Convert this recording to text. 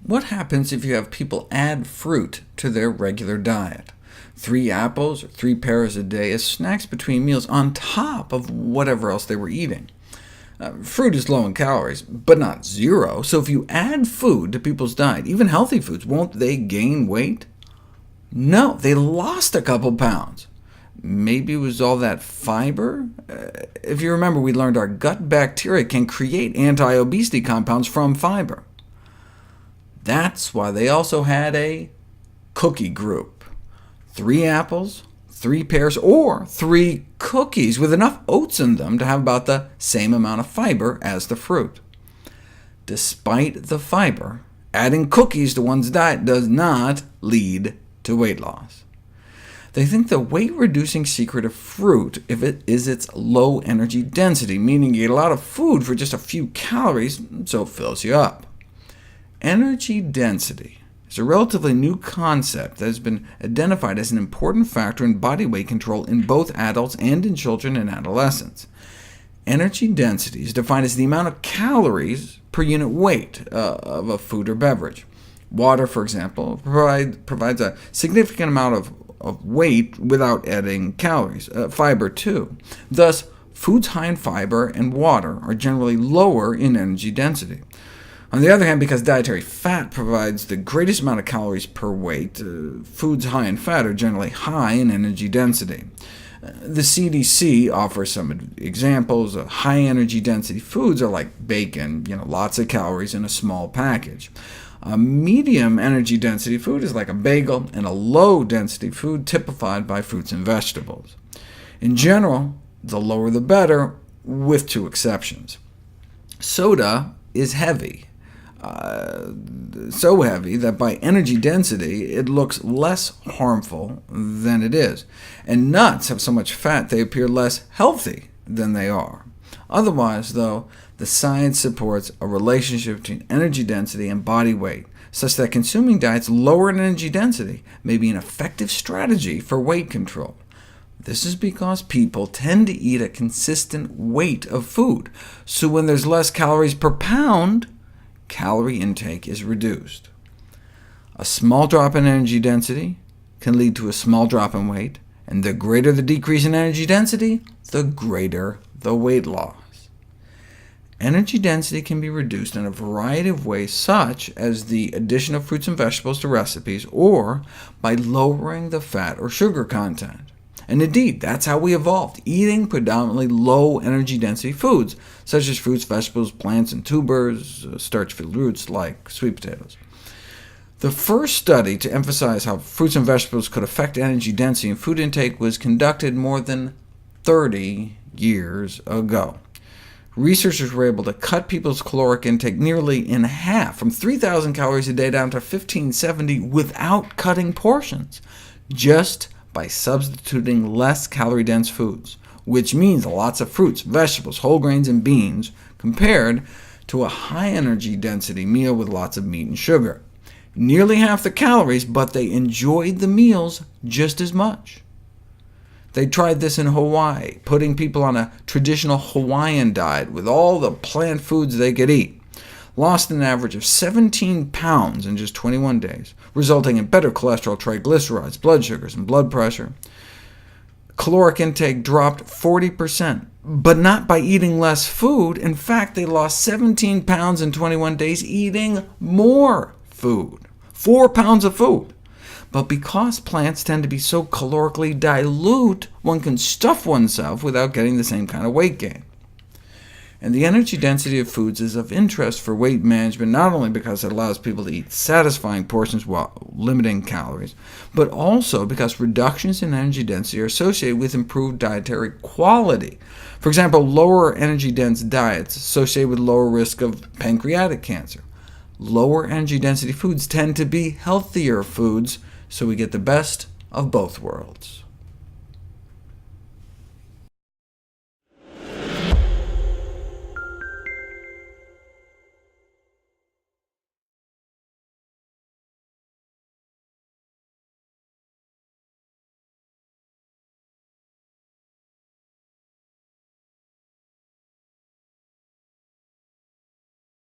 What happens if you have people add fruit to their regular diet? 3 apples or 3 pears a day as snacks between meals on top of whatever else they were eating. Fruit is low in calories, but not zero, so if you add food to people's diet, even healthy foods, won't they gain weight? No, they lost a couple pounds. Maybe it was all that fiber? If you remember, we learned our gut bacteria can create anti-obesity compounds from fiber. That's why they also had a cookie group. 3 apples, 3 pears, or 3 cookies with enough oats in them to have about the same amount of fiber as the fruit. Despite the fiber, adding cookies to one's diet does not lead to weight loss. They think the weight-reducing secret of fruit is its low energy density, meaning you get a lot of food for just a few calories, so it fills you up. Energy density is a relatively new concept that has been identified as an important factor in body weight control in both adults and in children and adolescents. Energy density is defined as the amount of calories per unit weight of a food or beverage. Water, for example, provides a significant amount of weight without adding calories. Fiber, too. Thus, foods high in fiber and water are generally lower in energy density. On the other hand, because dietary fat provides the greatest amount of calories per weight, foods high in fat are generally high in energy density. The CDC offers some examples. High energy density foods are like bacon, lots of calories in a small package. A medium energy density food is like a bagel, and a low density food typified by fruits and vegetables. In general, the lower the better, with 2 exceptions. Soda is heavy, so heavy that by energy density it looks less harmful than it is, and nuts have so much fat they appear less healthy than they are. Otherwise, though, the science supports a relationship between energy density and body weight, such that consuming diets lower in energy density may be an effective strategy for weight control. This is because people tend to eat a consistent weight of food, so when there's less calories per pound, calorie intake is reduced. A small drop in energy density can lead to a small drop in weight, and the greater the decrease in energy density, the greater the weight loss. Energy density can be reduced in a variety of ways, such as the addition of fruits and vegetables to recipes, or by lowering the fat or sugar content. And indeed, that's how we evolved, eating predominantly low energy density foods, such as fruits, vegetables, plants, and tubers, starch-filled roots like sweet potatoes. The first study to emphasize how fruits and vegetables could affect energy density and food intake was conducted more than 30 years ago. Researchers were able to cut people's caloric intake nearly in half, from 3,000 calories a day down to 1,570, without cutting portions, just by substituting less calorie-dense foods, which means lots of fruits, vegetables, whole grains, and beans, compared to a high-energy density meal with lots of meat and sugar. Nearly half the calories, but they enjoyed the meals just as much. They tried this in Hawaii, putting people on a traditional Hawaiian diet with all the plant foods they could eat. Lost an average of 17 pounds in just 21 days, resulting in better cholesterol, triglycerides, blood sugars, and blood pressure. Caloric intake dropped 40%, but not by eating less food. In fact, they lost 17 pounds in 21 days eating more food, 4 pounds of food. But because plants tend to be so calorically dilute, one can stuff oneself without getting the same kind of weight gain. And the energy density of foods is of interest for weight management, not only because it allows people to eat satisfying portions while limiting calories, but also because reductions in energy density are associated with improved dietary quality. For example, lower energy-dense diets associated with lower risk of pancreatic cancer. Lower energy density foods tend to be healthier foods, so we get the best of both worlds.